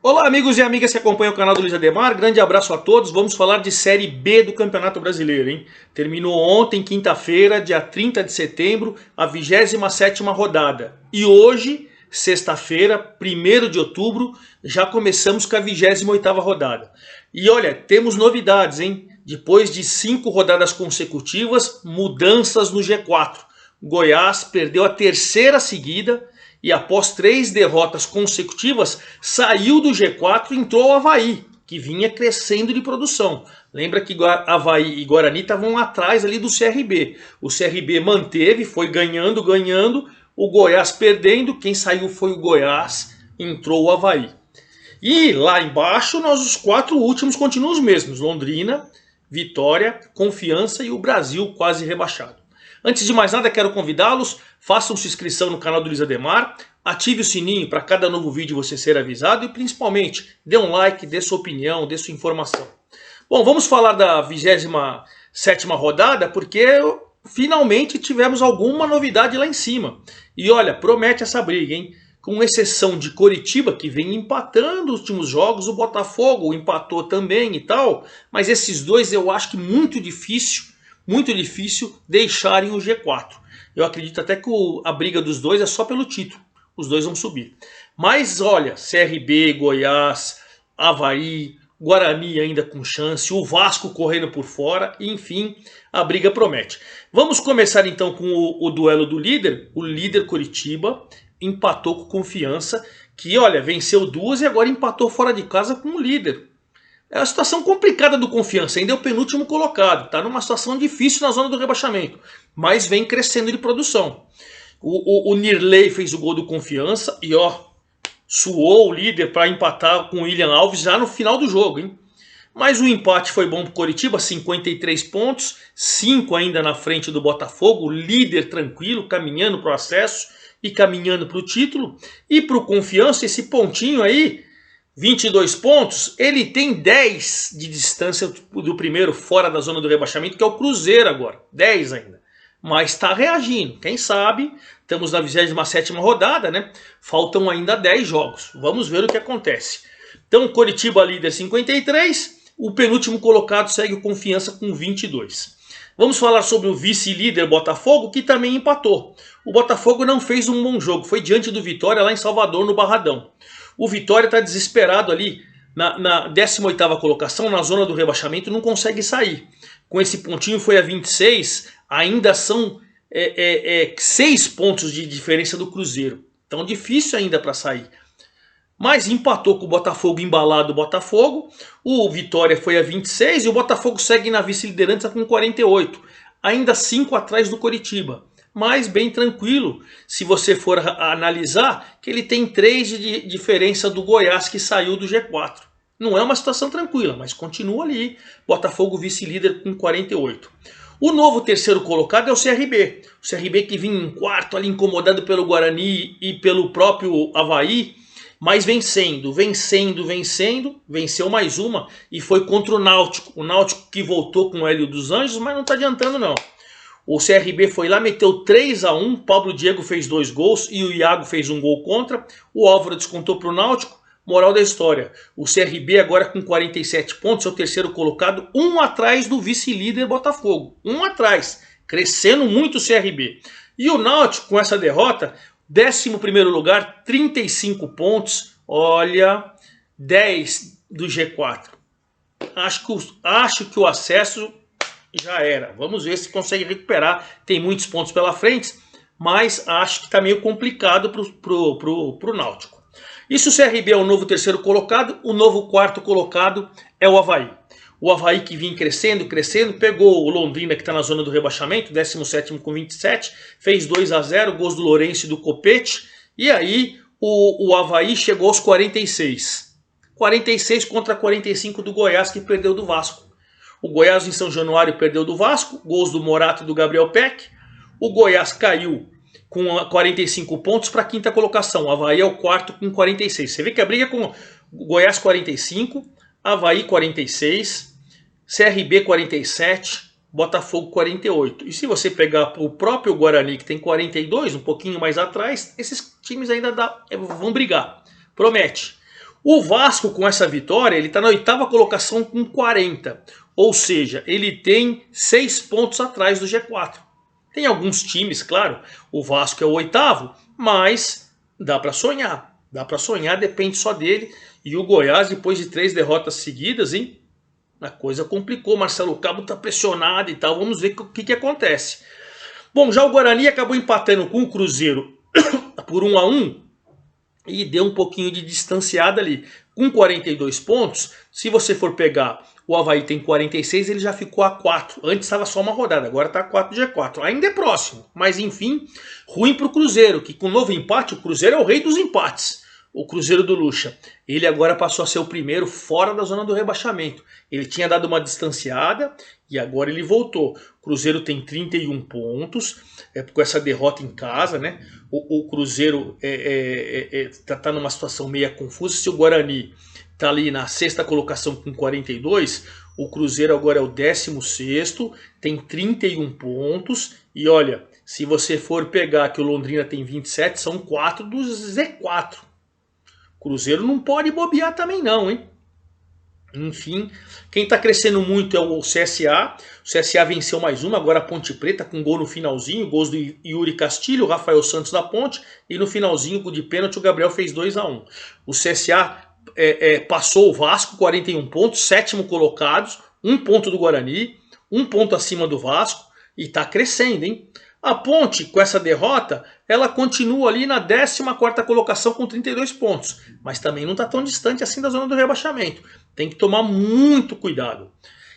Olá amigos e amigas que acompanham o canal do Luiz Ademar, grande abraço a todos. Vamos falar de Série B do Campeonato Brasileiro, hein? Terminou ontem, quinta-feira, dia 30 de setembro, a 27ª rodada. E hoje, sexta-feira, 1º de outubro, já começamos com a 28ª rodada. E olha, temos novidades, hein? Depois de 5 rodadas consecutivas, mudanças no G4. Goiás perdeu a terceira seguida e após 3 derrotas consecutivas, saiu do G4 e entrou o Avaí, que vinha crescendo de produção. Lembra que Avaí e Guarani estavam atrás ali do CRB. O CRB manteve, foi ganhando, o Goiás perdendo, quem saiu foi o Goiás, entrou o Avaí. E lá embaixo, os 4 últimos continuam os mesmos, Londrina, Vitória, Confiança e o Brasil quase rebaixado. Antes de mais nada, quero convidá-los, façam sua inscrição no canal do Luiz Ademar, ative o sininho para cada novo vídeo você ser avisado e principalmente dê um like, dê sua opinião, dê sua informação. Bom, vamos falar da 27ª rodada porque finalmente tivemos alguma novidade lá em cima. E olha, promete essa briga, hein? Com exceção de Coritiba, que vem empatando os últimos jogos, o Botafogo empatou também e tal, mas esses dois eu acho que muito difícil deixarem o G4. Eu acredito até que a briga dos dois é só pelo título. Os dois vão subir. Mas olha, CRB, Goiás, Avaí, Guarani ainda com chance, o Vasco correndo por fora, enfim, a briga promete. Vamos começar então com o duelo do líder. O líder Coritiba empatou com Confiança, que olha, venceu 2 e agora empatou fora de casa com o líder. É uma situação complicada do Confiança, ainda é o penúltimo colocado, está numa situação difícil na zona do rebaixamento, mas vem crescendo de produção. O Nirley fez o gol do Confiança e ó, suou o líder para empatar com o William Alves já no final do jogo, hein? Mas o empate foi bom para o Coritiba, 53 pontos, 5 ainda na frente do Botafogo, líder tranquilo, caminhando para o acesso e caminhando para o título. E para o Confiança, esse pontinho aí, 22 pontos, ele tem 10 de distância do primeiro fora da zona do rebaixamento, que é o Cruzeiro agora, 10 ainda. Mas está reagindo, quem sabe, estamos na 27ª rodada, né? Faltam ainda 10 jogos, vamos ver o que acontece. Então Coritiba líder 53, o penúltimo colocado segue o Confiança com 22. Vamos falar sobre o vice-líder Botafogo, que também empatou. O Botafogo não fez um bom jogo, foi diante do Vitória lá em Salvador, no Barradão. O Vitória está desesperado ali na 18ª colocação, na zona do rebaixamento, não consegue sair. Com esse pontinho foi a 26, ainda são 6 pontos de diferença do Cruzeiro. Então difícil ainda para sair. Mas empatou com o Botafogo, embalado o Botafogo. O Vitória foi a 26 e o Botafogo segue na vice-liderança com 48. Ainda 5 atrás do Coritiba. Mas bem tranquilo, se você for analisar, que ele tem 3 de diferença do Goiás que saiu do G4. Não é uma situação tranquila, mas continua ali. Botafogo vice-líder com 48. O novo terceiro colocado é o CRB. O CRB que vinha em quarto ali incomodado pelo Guarani e pelo próprio Avaí. Mas venceu mais uma e foi contra o Náutico. O Náutico que voltou com o Hélio dos Anjos, mas não está adiantando não. O CRB foi lá, meteu 3-1, Pablo Diego fez 2 gols e o Iago fez um gol contra. O Álvaro descontou para o Náutico. Moral da história, o CRB agora com 47 pontos, é o terceiro colocado, 1 atrás do vice-líder Botafogo. 1 atrás, crescendo muito o CRB. E o Náutico com essa derrota, 11º lugar, 35 pontos, olha, 10 do G4. Acho que o acesso já era. Vamos ver se consegue recuperar. Tem muitos pontos pela frente, mas acho que está meio complicado pro Náutico. E se o CRB é o novo terceiro colocado, o novo quarto colocado é o Avaí. O Avaí que vinha crescendo, pegou o Londrina que está na zona do rebaixamento, 17º com 27, fez 2-0, gols do Lourenço e do Copete, e aí o Avaí chegou aos 46. 46 contra 45 do Goiás que perdeu do Vasco. O Goiás em São Januário perdeu do Vasco, gols do Morato e do Gabriel Peck. O Goiás caiu com 45 pontos para a 5ª colocação. O Avaí é o quarto com 46. Você vê que a briga é com Goiás 45, Avaí 46, CRB 47, Botafogo 48. E se você pegar o próprio Guarani, que tem 42, um pouquinho mais atrás, esses times ainda vão brigar. Promete. O Vasco, com essa vitória, ele está na 8ª colocação com 40. Ou seja, ele tem 6 pontos atrás do G4. Tem alguns times, claro, o Vasco é o 8º, mas dá para sonhar. Dá para sonhar, depende só dele. E o Goiás, depois de 3 derrotas seguidas, hein? A coisa complicou. Marcelo Cabo está pressionado e tal. Vamos ver o que acontece. Bom, já o Guarani acabou empatando com o Cruzeiro por 1-1 e deu um pouquinho de distanciada ali. Com 42 pontos, se você for pegar, o Avaí tem 46, ele já ficou a 4. Antes estava só uma rodada, agora está a 4 do G4. Ainda é próximo, mas enfim, ruim para o Cruzeiro, que com o novo empate, o Cruzeiro é o rei dos empates. O Cruzeiro do Lucha. Ele agora passou a ser o primeiro fora da zona do rebaixamento. Ele tinha dado uma distanciada e agora ele voltou. O Cruzeiro tem 31 pontos, com essa derrota em casa, né? O Cruzeiro tá numa situação meio confusa. Se o Guarani tá ali na 6ª colocação com 42, o Cruzeiro agora é o 16º, tem 31 pontos. E olha, se você for pegar que o Londrina tem 27, são 4 do Z4. Cruzeiro não pode bobear também não, hein? Enfim, quem está crescendo muito é o CSA. O CSA venceu mais uma, agora a Ponte Preta com gol no finalzinho. Gols do Yuri Castilho, Rafael Santos da Ponte. E no finalzinho, de pênalti, o Gabriel fez 2-1. O CSA passou o Vasco, 41 pontos, 7º colocados. 1 ponto do Guarani, 1 ponto acima do Vasco. E está crescendo, hein? A Ponte, com essa derrota, ela continua ali na 14ª colocação com 32 pontos. Mas também não está tão distante assim da zona do rebaixamento. Tem que tomar muito cuidado.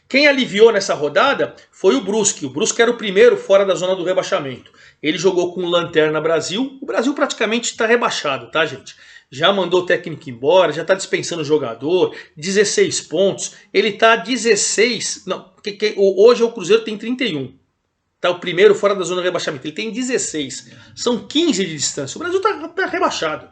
Quem aliviou nessa rodada foi o Brusque. O Brusque era o primeiro fora da zona do rebaixamento. Ele jogou com o Lanterna Brasil. O Brasil praticamente está rebaixado, tá, gente? Já mandou o técnico embora, já está dispensando o jogador. 16 pontos. Ele está a 16... Não, hoje o Cruzeiro tem 31. Tá o primeiro fora da zona de rebaixamento. Ele tem 16. São 15 de distância. O Brasil tá rebaixado.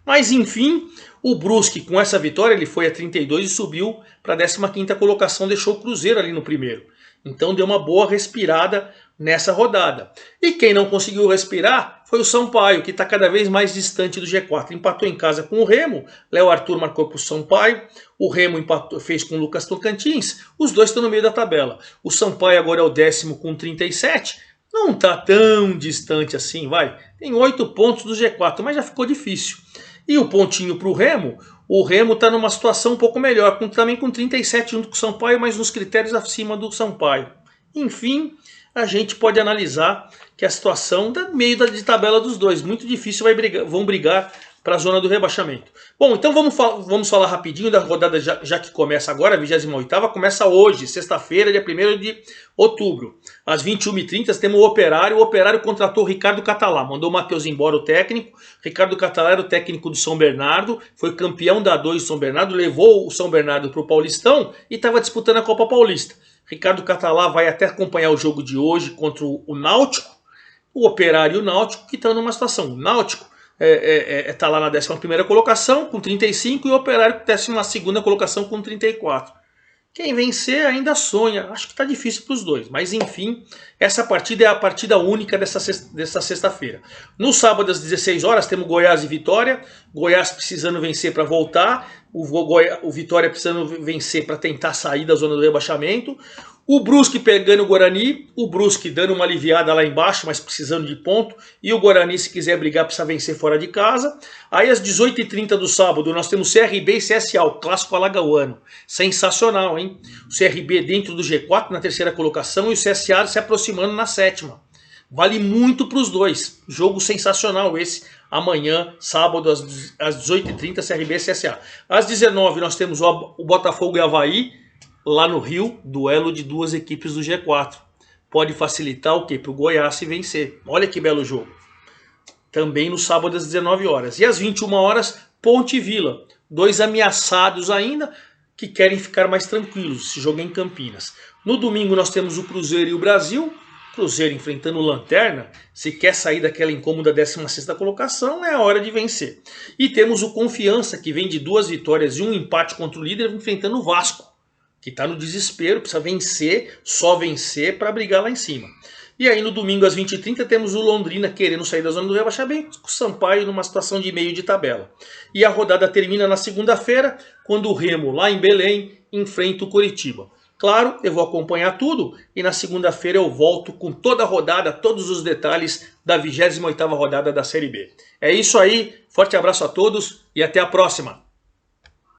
Mas enfim, o Brusque com essa vitória ele foi a 32 e subiu para a 15ª colocação. Deixou o Cruzeiro ali no primeiro. Então deu uma boa respirada nessa rodada. E quem não conseguiu respirar foi o Sampaio, que está cada vez mais distante do G4. Empatou em casa com o Remo. Léo Arthur marcou para o Sampaio. O Remo fez com o Lucas Tocantins. Os dois estão no meio da tabela. O Sampaio agora é o 10º com 37. Não está tão distante assim, vai. Tem 8 pontos do G4, mas já ficou difícil. E o pontinho para o Remo está numa situação um pouco melhor, também com 37 junto com o Sampaio, mas nos critérios acima do Sampaio. Enfim, a gente pode analisar que a situação está meio de tabela dos dois. Muito difícil, vão brigar para a zona do rebaixamento. Bom, então vamos falar rapidinho da rodada já que começa agora, a 28ª, começa hoje, sexta-feira, dia 1º de outubro. Às 21h30 temos o Operário contratou o Ricardo Catalá, mandou o Matheus embora, o técnico. Ricardo Catalá era o técnico do São Bernardo, foi campeão da A2 do São Bernardo, levou o São Bernardo para o Paulistão e estava disputando a Copa Paulista. Ricardo Catalá vai até acompanhar o jogo de hoje contra o Náutico, o Operário e o Náutico, que estão numa situação. O Náutico está lá na 11ª colocação com 35 e o Operário na 12ª colocação com 34. Quem vencer ainda sonha. Acho que está difícil para os dois. Mas enfim, essa partida é a partida única dessa sexta-feira. No sábado às 16 horas temos Goiás e Vitória. Goiás precisando vencer para voltar. O Vitória precisando vencer para tentar sair da zona do rebaixamento. O Brusque pegando o Guarani, o Brusque dando uma aliviada lá embaixo, mas precisando de ponto. E o Guarani, se quiser brigar, precisa vencer fora de casa. Aí às 18h30 do sábado nós temos CRB e CSA, o clássico alagoano. Sensacional, hein? O CRB dentro do G4 na 3ª colocação e o CSA se aproximando na 7ª. Vale muito para os dois. Jogo sensacional esse. Amanhã, sábado, às 18h30, CRB e CSA. Às 19h nós temos o Botafogo e Avaí. Lá no Rio, duelo de duas equipes do G4. Pode facilitar o quê? Para o Goiás se vencer. Olha que belo jogo. Também no sábado às 19 horas. E às 21 horas, Ponte e Vila. Dois ameaçados ainda que querem ficar mais tranquilos. Esse jogo é em Campinas. No domingo nós temos o Cruzeiro e o Brasil. Cruzeiro enfrentando o Lanterna. Se quer sair daquela incômoda 16ª colocação, é a hora de vencer. E temos o Confiança, que vem de 2 vitórias e um empate contra o líder, enfrentando o Vasco, que está no desespero, precisa vencer, só vencer para brigar lá em cima. E aí no domingo às 20h30 temos o Londrina querendo sair da zona do rebaixamento, com o Sampaio numa situação de meio de tabela. E a rodada termina na segunda-feira, quando o Remo, lá em Belém, enfrenta o Coritiba. Claro, eu vou acompanhar tudo e na segunda-feira eu volto com toda a rodada, todos os detalhes da 28ª rodada da Série B. É isso aí, forte abraço a todos e até a próxima!